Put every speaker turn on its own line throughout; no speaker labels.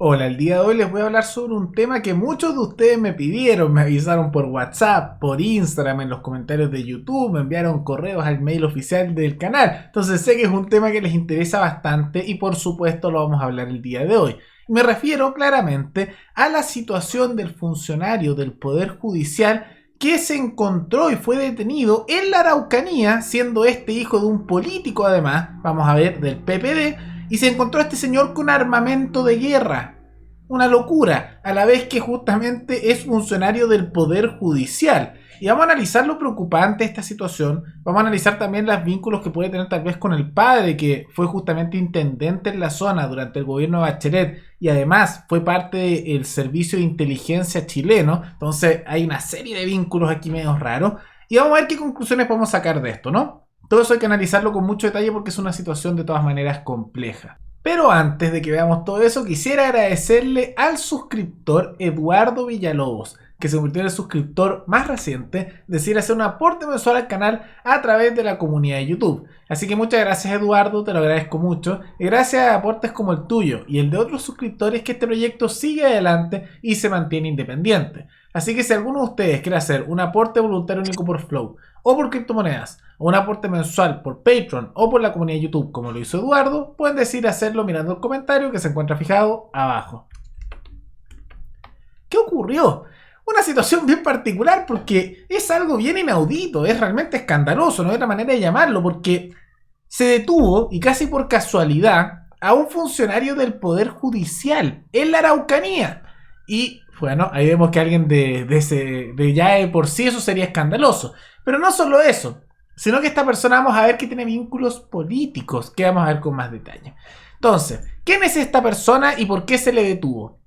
Hola, el día de hoy les voy a hablar sobre un tema que muchos de ustedes me pidieron, me avisaron por WhatsApp, por Instagram, en los comentarios de YouTube, me enviaron correos al mail oficial del canal. Entonces sé que es un tema que les interesa bastante y por supuesto lo vamos a hablar el día de hoy. Me refiero claramente a la situación del funcionario del Poder Judicial que se encontró y fue detenido en la Araucanía, siendo este hijo de un político además, vamos a ver, del PPD, y se encontró este señor con armamento de guerra. Una locura, a la vez que justamente es funcionario del Poder Judicial. Y vamos a analizar lo preocupante de esta situación. Vamos a analizar también los vínculos que puede tener tal vez con el padre, que fue justamente intendente en la zona durante el gobierno de Bachelet y además fue parte del servicio de inteligencia chileno. Entonces hay una serie de vínculos aquí medio raros. Y vamos a ver qué conclusiones podemos sacar de esto, ¿no? Todo eso hay que analizarlo con mucho detalle porque es una situación de todas maneras compleja. Pero antes de que veamos todo eso, quisiera agradecerle al suscriptor Eduardo Villalobos, que se convirtió en el suscriptor más reciente, decir hacer un aporte mensual al canal a través de la comunidad de YouTube. Así que muchas gracias, Eduardo, te lo agradezco mucho. Y gracias a aportes como el tuyo y el de otros suscriptores que este proyecto sigue adelante y se mantiene independiente. Así que si alguno de ustedes quiere hacer un aporte voluntario único por Flow, o por criptomonedas, o un aporte mensual por Patreon o por la comunidad de YouTube como lo hizo Eduardo, pueden decidir hacerlo mirando el comentario que se encuentra fijado abajo. ¿Qué ocurrió? Una situación bien particular porque es algo bien inaudito, es realmente escandaloso, no hay otra manera de llamarlo, porque se detuvo, y casi por casualidad, a un funcionario del Poder Judicial en la Araucanía. Y bueno, ahí vemos que alguien de ya de por sí eso sería escandaloso. Pero no solo eso, sino que esta persona vamos a ver que tiene vínculos políticos, que vamos a ver con más detalle. Entonces, ¿quién es esta persona y por qué se le detuvo?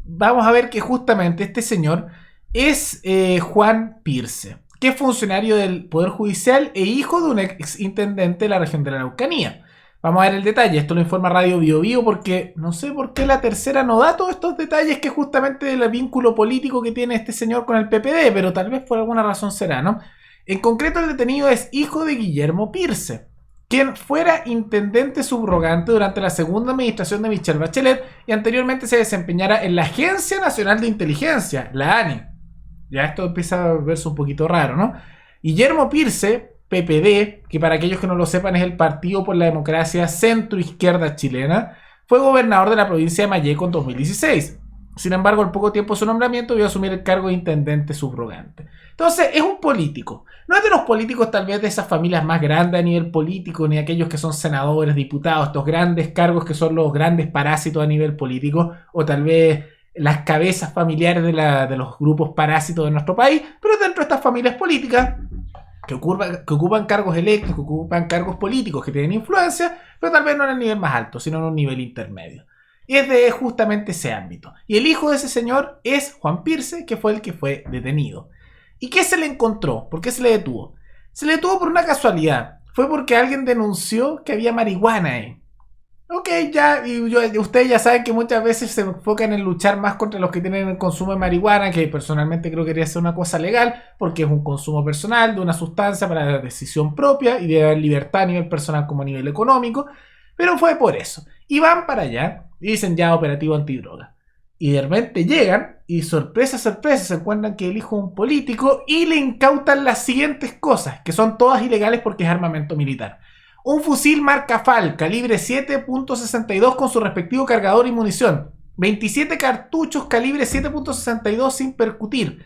Vamos a ver que justamente este señor es Juan Pirce, que es funcionario del Poder Judicial e hijo de un ex intendente de la región de la Araucanía. Vamos a ver el detalle, esto lo informa Radio Bio Bio porque no sé por qué la tercera no da todos estos detalles, que es justamente el vínculo político que tiene este señor con el PPD, pero tal vez por alguna razón será, ¿no? En concreto, el detenido es hijo de Guillermo Pirce, quien fuera intendente subrogante durante la segunda administración de Michelle Bachelet y anteriormente se desempeñara en la Agencia Nacional de Inteligencia, la ANI. Ya esto empieza a verse un poquito raro, ¿no? Guillermo Pirce, PPD, que para aquellos que no lo sepan es el Partido por la Democracia Centro-Izquierda Chilena, fue gobernador de la provincia de Malleco en 2016. Sin embargo, al poco tiempo de su nombramiento vio asumir el cargo de intendente subrogante. Entonces, es un político. No es de los políticos tal vez de esas familias más grandes a nivel político, ni aquellos que son senadores, diputados, estos grandes cargos que son los grandes parásitos a nivel político, o tal vez las cabezas familiares de los grupos parásitos de nuestro país, pero dentro de estas familias políticas que ocupan cargos electos, que ocupan cargos políticos, que tienen influencia, pero tal vez no en el nivel más alto, sino en un nivel intermedio. Y es de justamente ese ámbito. Y el hijo de ese señor es Juan Pirce, que fue el que fue detenido. ¿Y qué se le encontró? ¿Por qué se le detuvo? Se le detuvo por una casualidad. Fue porque alguien denunció que había marihuana ahí. Ok, ya, y ustedes ya saben que muchas veces se enfocan en luchar más contra los que tienen el consumo de marihuana, que personalmente creo que debería ser una cosa legal, porque es un consumo personal de una sustancia para la decisión propia y de libertad a nivel personal como a nivel económico, pero fue por eso. Y van para allá y dicen ya operativo antidroga. Y de repente llegan y sorpresa, sorpresa, se encuentran que el hijo es un político y le incautan las siguientes cosas, que son todas ilegales porque es armamento militar. Un fusil marca FAL, calibre 7.62 con su respectivo cargador y munición. 27 cartuchos calibre 7.62 sin percutir.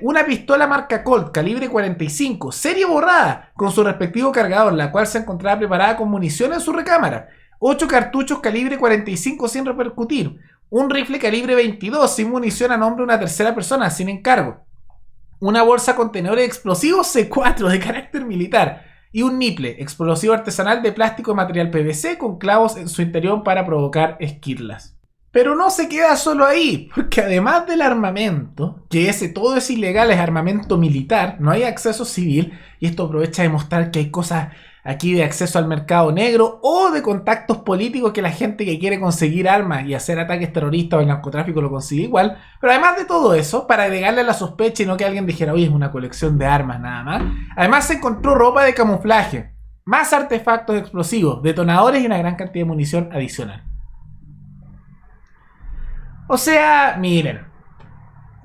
Una pistola marca Colt, calibre 45, serie borrada, con su respectivo cargador, la cual se encontraba preparada con munición en su recámara. 8 cartuchos calibre 45 sin repercutir. Un rifle calibre 22 sin munición a nombre de una tercera persona, sin encargo. Una bolsa contenedor de explosivos C4 de carácter militar. Y un niple, explosivo artesanal de plástico de material PVC con clavos en su interior para provocar esquirlas. Pero no se queda solo ahí, porque además del armamento, que todo es ilegal, es armamento militar, no hay acceso civil, y esto aprovecha de mostrar que hay cosas aquí de acceso al mercado negro o de contactos políticos, que la gente que quiere conseguir armas y hacer ataques terroristas o el narcotráfico lo consigue igual. Pero además de todo eso, para agregarle la sospecha y no que alguien dijera, oye, es una colección de armas nada más, además se encontró ropa de camuflaje, más artefactos explosivos, detonadores y una gran cantidad de munición adicional. O sea, miren,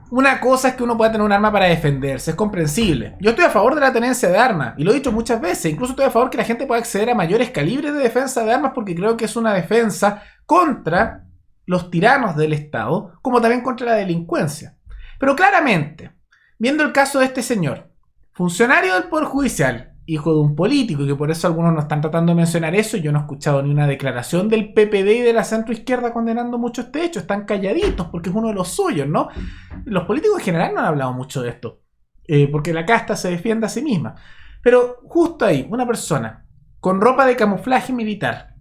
una cosa es que uno pueda tener un arma para defenderse, es comprensible. Yo estoy a favor de la tenencia de armas, y lo he dicho muchas veces. Incluso estoy a favor que la gente pueda acceder a mayores calibres de defensa de armas, porque creo que es una defensa contra los tiranos del Estado, como también contra la delincuencia. Pero claramente, viendo el caso de este señor, funcionario del Poder Judicial, hijo de un político, y que por eso algunos no están tratando de mencionar eso, yo no he escuchado ni una declaración del PPD y de la centroizquierda condenando mucho este hecho, están calladitos porque es uno de los suyos, ¿no? Los políticos en general no han hablado mucho de esto, porque la casta se defiende a sí misma. Pero justo ahí, una persona con ropa de camuflaje militar,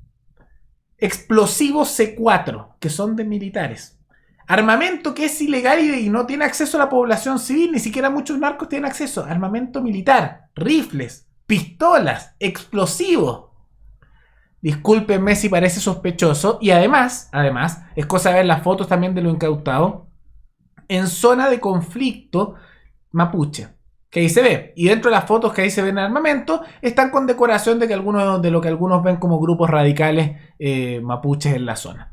explosivos C4, que son de militares, armamento que es ilegal y no tiene acceso a la población civil, ni siquiera muchos narcos tienen acceso, armamento militar, rifles, pistolas, explosivos. Discúlpenme si parece sospechoso. Y además, es cosa de ver las fotos también de lo incautado en zona de conflicto mapuche, que ahí se ve. Y dentro de las fotos que ahí se ven en armamento, están con decoración de lo que algunos ven como grupos radicales mapuches en la zona.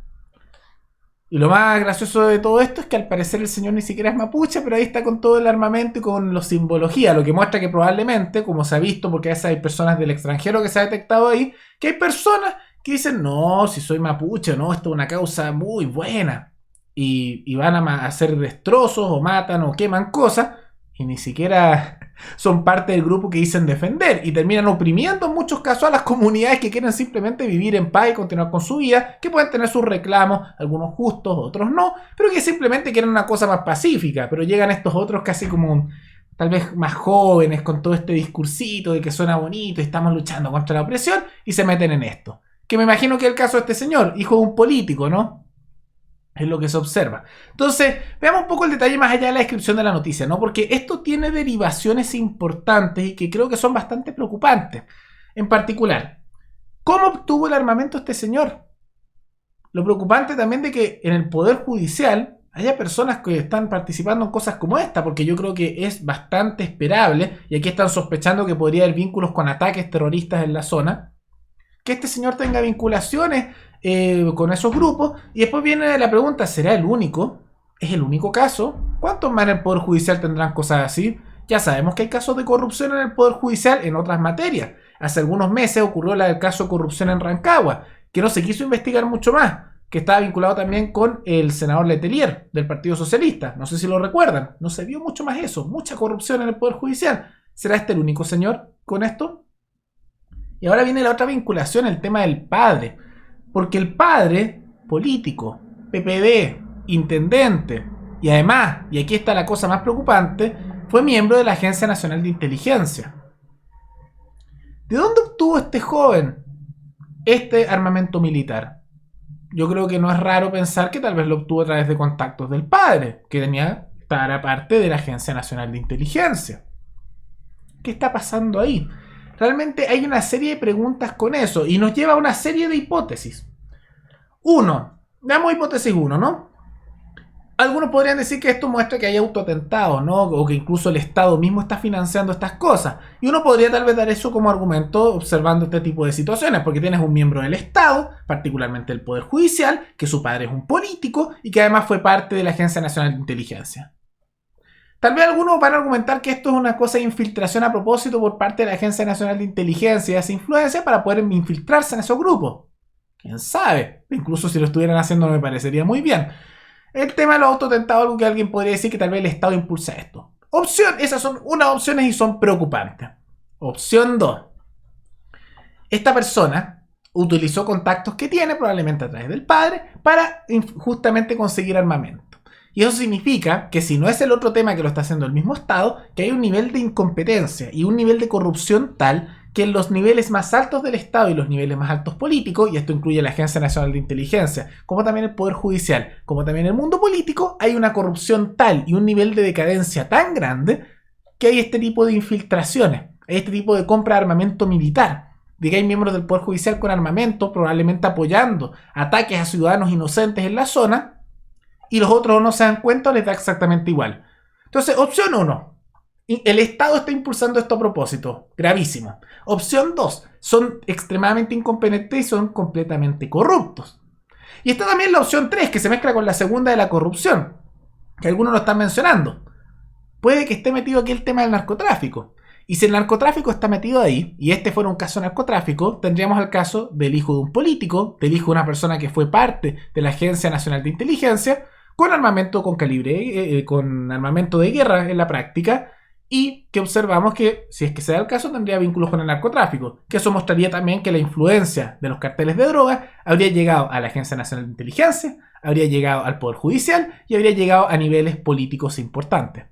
Y lo más gracioso de todo esto es que al parecer el señor ni siquiera es mapuche, pero ahí está con todo el armamento y con la simbología, lo que muestra que probablemente, como se ha visto, porque a veces hay personas del extranjero que se ha detectado ahí, que hay personas que dicen, no, si soy mapuche, no, esto es una causa muy buena. Y van a hacer destrozos o matan o queman cosas y ni siquiera son parte del grupo que dicen defender y terminan oprimiendo en muchos casos a las comunidades que quieren simplemente vivir en paz y continuar con su vida, que pueden tener sus reclamos, algunos justos, otros no, pero que simplemente quieren una cosa más pacífica. Pero llegan estos otros casi como tal vez más jóvenes con todo este discursito de que suena bonito y estamos luchando contra la opresión y se meten en esto. Que me imagino que es el caso de este señor, hijo de un político, ¿no? Es lo que se observa. Entonces, veamos un poco el detalle más allá de la descripción de la noticia, ¿no? Porque esto tiene derivaciones importantes y que creo que son bastante preocupantes. En particular, ¿cómo obtuvo el armamento este señor? Lo preocupante también de que en el Poder Judicial haya personas que están participando en cosas como esta, porque yo creo que es bastante esperable, y aquí están sospechando que podría haber vínculos con ataques terroristas en la zona, que este señor tenga vinculaciones con esos grupos. Y después viene la pregunta, ¿será el único? ¿Es el único caso? ¿Cuántos más en el Poder Judicial tendrán cosas así? Ya sabemos que hay casos de corrupción en el Poder Judicial en otras materias. Hace algunos meses ocurrió el caso de corrupción en Rancagua, que no se quiso investigar mucho más, que estaba vinculado también con el senador Letelier del Partido Socialista. No sé si lo recuerdan. No se vio mucho más eso. Mucha corrupción en el Poder Judicial. ¿Será este el único señor con esto? Y ahora viene la otra vinculación, el tema del padre. Porque el padre, político, PPD, intendente, y además, y aquí está la cosa más preocupante, fue miembro de la Agencia Nacional de Inteligencia. ¿De dónde obtuvo este joven este armamento militar? Yo creo que no es raro pensar que tal vez lo obtuvo a través de contactos del padre, que era parte de la Agencia Nacional de Inteligencia. ¿Qué está pasando ahí? Realmente hay una serie de preguntas con eso y nos lleva a una serie de hipótesis. Veamos hipótesis 1, ¿no? Algunos podrían decir que esto muestra que hay autoatentados, ¿no? O que incluso el Estado mismo está financiando estas cosas. Y uno podría tal vez dar eso como argumento observando este tipo de situaciones, porque tienes un miembro del Estado, particularmente el Poder Judicial, que su padre es un político y que además fue parte de la Agencia Nacional de Inteligencia. Tal vez algunos van a argumentar que esto es una cosa de infiltración a propósito por parte de la Agencia Nacional de Inteligencia y esa influencia para poder infiltrarse en esos grupos. ¿Quién sabe? Incluso si lo estuvieran haciendo no me parecería muy bien. El tema de los autotentados, algo que alguien podría decir que tal vez el Estado impulsa esto. Esas son unas opciones y son preocupantes. Opción 2. Esta persona utilizó contactos que tiene, probablemente a través del padre, para justamente conseguir armamento. Y eso significa que si no es el otro tema que lo está haciendo el mismo Estado, que hay un nivel de incompetencia y un nivel de corrupción tal que en los niveles más altos del Estado y los niveles más altos políticos, y esto incluye la Agencia Nacional de Inteligencia, como también el Poder Judicial, como también el mundo político, hay una corrupción tal y un nivel de decadencia tan grande que hay este tipo de infiltraciones, hay este tipo de compra de armamento militar, de que hay miembros del Poder Judicial con armamento, probablemente apoyando ataques a ciudadanos inocentes en la zona, y los otros no se dan cuenta o les da exactamente igual. Entonces, opción 1. El Estado está impulsando esto a propósito. Gravísimo. Opción 2. Son extremadamente incompetentes y son completamente corruptos. Y está también la opción 3, que se mezcla con la segunda de la corrupción, que algunos lo están mencionando. Puede que esté metido aquí el tema del narcotráfico. Y si el narcotráfico está metido ahí, y este fuera un caso de narcotráfico, tendríamos el caso del hijo de un político, del hijo de una persona que fue parte de la Agencia Nacional de Inteligencia, con armamento con calibre, con armamento de guerra en la práctica, y que observamos que, si es que se da el caso, tendría vínculos con el narcotráfico, que eso mostraría también que la influencia de los carteles de droga habría llegado a la Agencia Nacional de Inteligencia, habría llegado al Poder Judicial y habría llegado a niveles políticos importantes.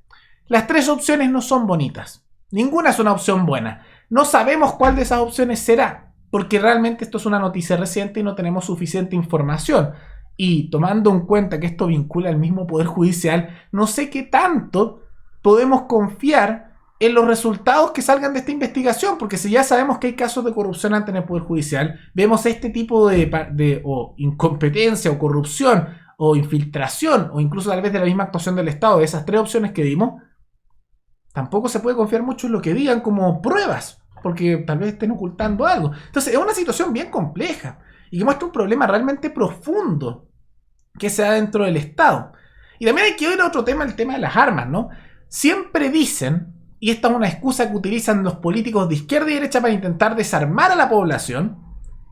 Las tres opciones no son bonitas. Ninguna es una opción buena. No sabemos cuál de esas opciones será, porque realmente esto es una noticia reciente y no tenemos suficiente información. Y tomando en cuenta que esto vincula al mismo Poder Judicial, no sé qué tanto podemos confiar en los resultados que salgan de esta investigación, porque si ya sabemos que hay casos de corrupción ante el Poder Judicial, vemos este tipo de incompetencia o corrupción o infiltración o incluso tal vez de la misma actuación del Estado, de esas tres opciones que dimos, tampoco se puede confiar mucho en lo que digan como pruebas, porque tal vez estén ocultando algo. Entonces es una situación bien compleja y que muestra un problema realmente profundo que se da dentro del Estado. Y también hay que ver otro tema, el tema de las armas, ¿no? Siempre dicen, y esta es una excusa que utilizan los políticos de izquierda y derecha para intentar desarmar a la población,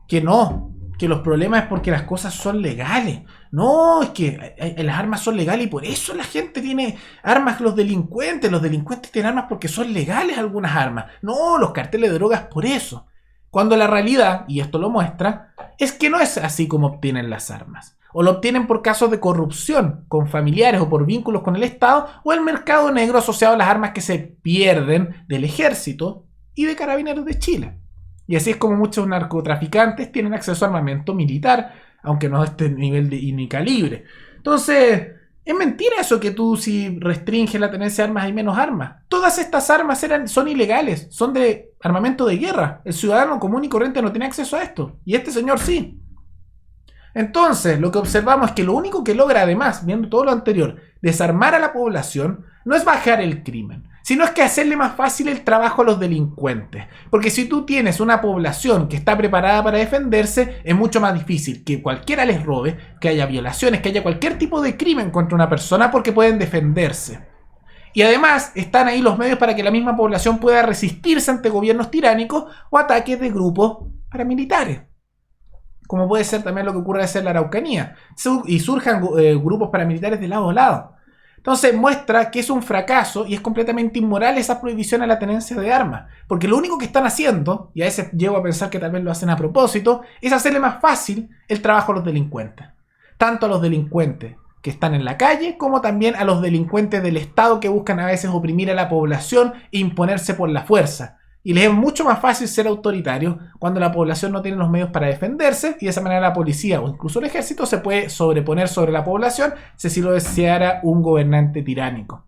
que no, que los problemas es porque las cosas son legales. No, es que las armas son legales y por eso la gente tiene armas, los delincuentes tienen armas porque son legales algunas armas. No, los carteles de drogas por eso. Cuando la realidad, y esto lo muestra, es que no es así como obtienen las armas. O lo obtienen por casos de corrupción con familiares o por vínculos con el Estado, o el mercado negro asociado a las armas que se pierden del ejército y de carabineros de Chile. Y así es como muchos narcotraficantes tienen acceso a armamento militar, aunque no a este nivel ni calibre. Entonces, es mentira eso que tú si restringes la tenencia de armas hay menos armas. Todas estas armas son ilegales, son de armamento de guerra. El ciudadano común y corriente no tiene acceso a esto. Y este señor sí. Entonces, lo que observamos es que lo único que logra, además, viendo todo lo anterior, desarmar a la población, no es bajar el crimen, sino es que hacerle más fácil el trabajo a los delincuentes. Porque si tú tienes una población que está preparada para defenderse, es mucho más difícil que cualquiera les robe, que haya violaciones, que haya cualquier tipo de crimen contra una persona porque pueden defenderse. Y además están ahí los medios para que la misma población pueda resistirse ante gobiernos tiránicos o ataques de grupos paramilitares. Como puede ser también lo que ocurre en la Araucanía. Y surjan grupos paramilitares de lado a lado. Entonces muestra que es un fracaso y es completamente inmoral esa prohibición a la tenencia de armas. Porque lo único que están haciendo, y a veces llego a pensar que tal vez lo hacen a propósito, es hacerle más fácil el trabajo a los delincuentes. Tanto a los delincuentes que están en la calle, como también a los delincuentes del Estado que buscan a veces oprimir a la población e imponerse por la fuerza. Y les es mucho más fácil ser autoritarios cuando la población no tiene los medios para defenderse y de esa manera la policía o incluso el ejército se puede sobreponer sobre la población si así lo deseara un gobernante tiránico.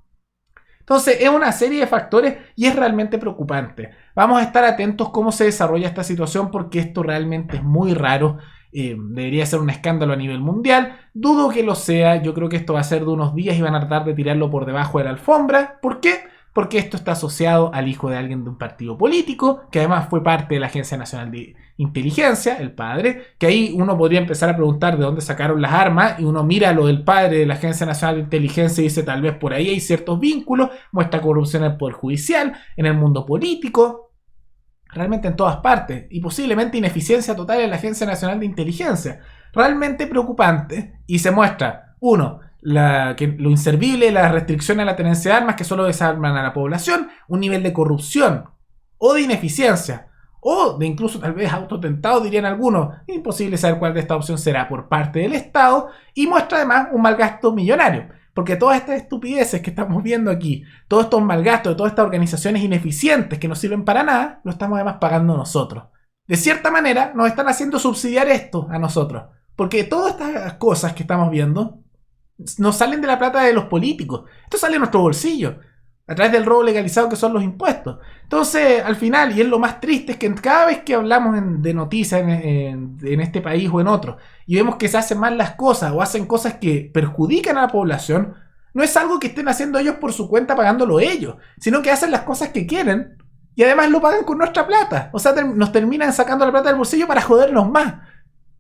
Entonces es una serie de factores y es realmente preocupante. Vamos a estar atentos cómo se desarrolla esta situación porque esto realmente es muy raro. Debería ser un escándalo a nivel mundial. Dudo que lo sea. Yo creo que esto va a ser de unos días y van a tratar de tirarlo por debajo de la alfombra. ¿Por qué? Porque esto está asociado al hijo de alguien de un partido político, que además fue parte de la Agencia Nacional de Inteligencia, el padre, que ahí uno podría empezar a preguntar de dónde sacaron las armas, y uno mira lo del padre de la Agencia Nacional de Inteligencia y dice tal vez por ahí hay ciertos vínculos, muestra corrupción en el Poder Judicial, en el mundo político, realmente en todas partes, y posiblemente ineficiencia total en la Agencia Nacional de Inteligencia. Realmente preocupante, y se muestra, uno, lo inservible, la restricción a la tenencia de armas que solo desarman a la población, un nivel de corrupción o de ineficiencia o de incluso tal vez autotentado, dirían algunos. Es imposible saber cuál de esta opción será por parte del Estado y muestra además un mal gasto millonario. Porque todas estas estupideces que estamos viendo aquí, todos estos malgastos de todas estas organizaciones ineficientes que no sirven para nada, lo estamos además pagando nosotros. De cierta manera nos están haciendo subsidiar esto a nosotros. Porque todas estas cosas que estamos viendo no salen de la plata de los políticos. Esto sale de nuestro bolsillo, a través del robo legalizado que son los impuestos. Entonces, al final, y es lo más triste, es que cada vez que hablamos de noticias en este país o en otro, y vemos que se hacen mal las cosas o hacen cosas que perjudican a la población, no es algo que estén haciendo ellos por su cuenta pagándolo ellos, sino que hacen las cosas que quieren y además lo pagan con nuestra plata. O sea, nos terminan sacando la plata del bolsillo para jodernos más.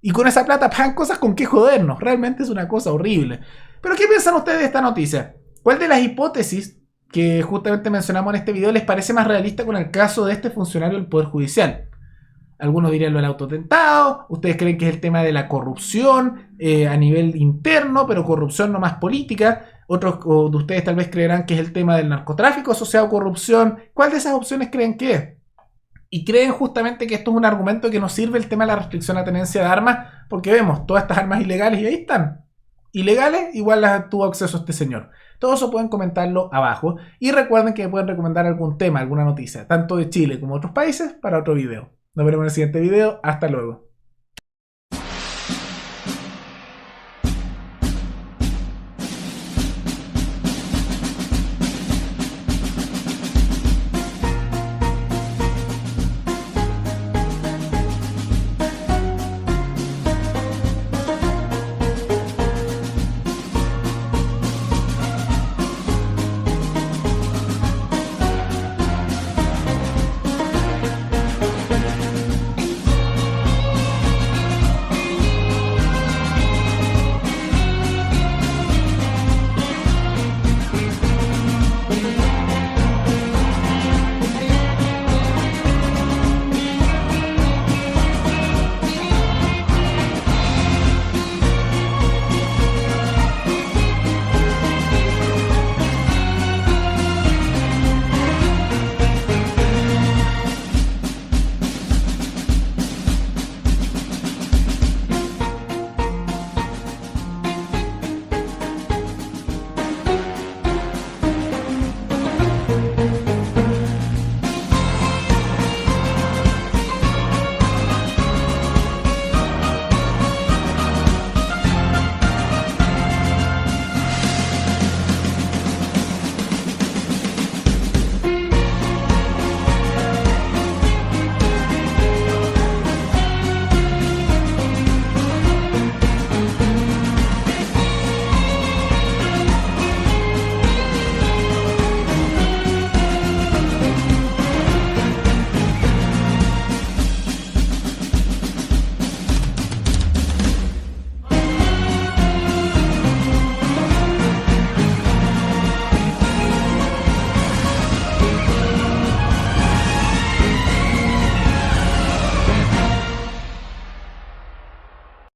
Y con esa plata pagan cosas con que jodernos. Realmente es una cosa horrible. Pero ¿qué piensan ustedes de esta noticia? ¿Cuál de las hipótesis que justamente mencionamos en este video les parece más realista con el caso de este funcionario del Poder Judicial? Algunos dirían lo del autotentado, ustedes creen que es el tema de la corrupción a nivel interno, pero corrupción no más política. Otros de ustedes tal vez creerán que es el tema del narcotráfico asociado a corrupción. ¿Cuál de esas opciones creen que es? Y creen justamente que esto es un argumento que nos sirve el tema de la restricción a tenencia de armas, porque vemos todas estas armas ilegales y ahí están. Ilegales, igual las tuvo acceso este señor. Todo eso pueden comentarlo abajo. Y recuerden que pueden recomendar algún tema, alguna noticia, tanto de Chile como de otros países, para otro video. Nos veremos en el siguiente video. Hasta luego.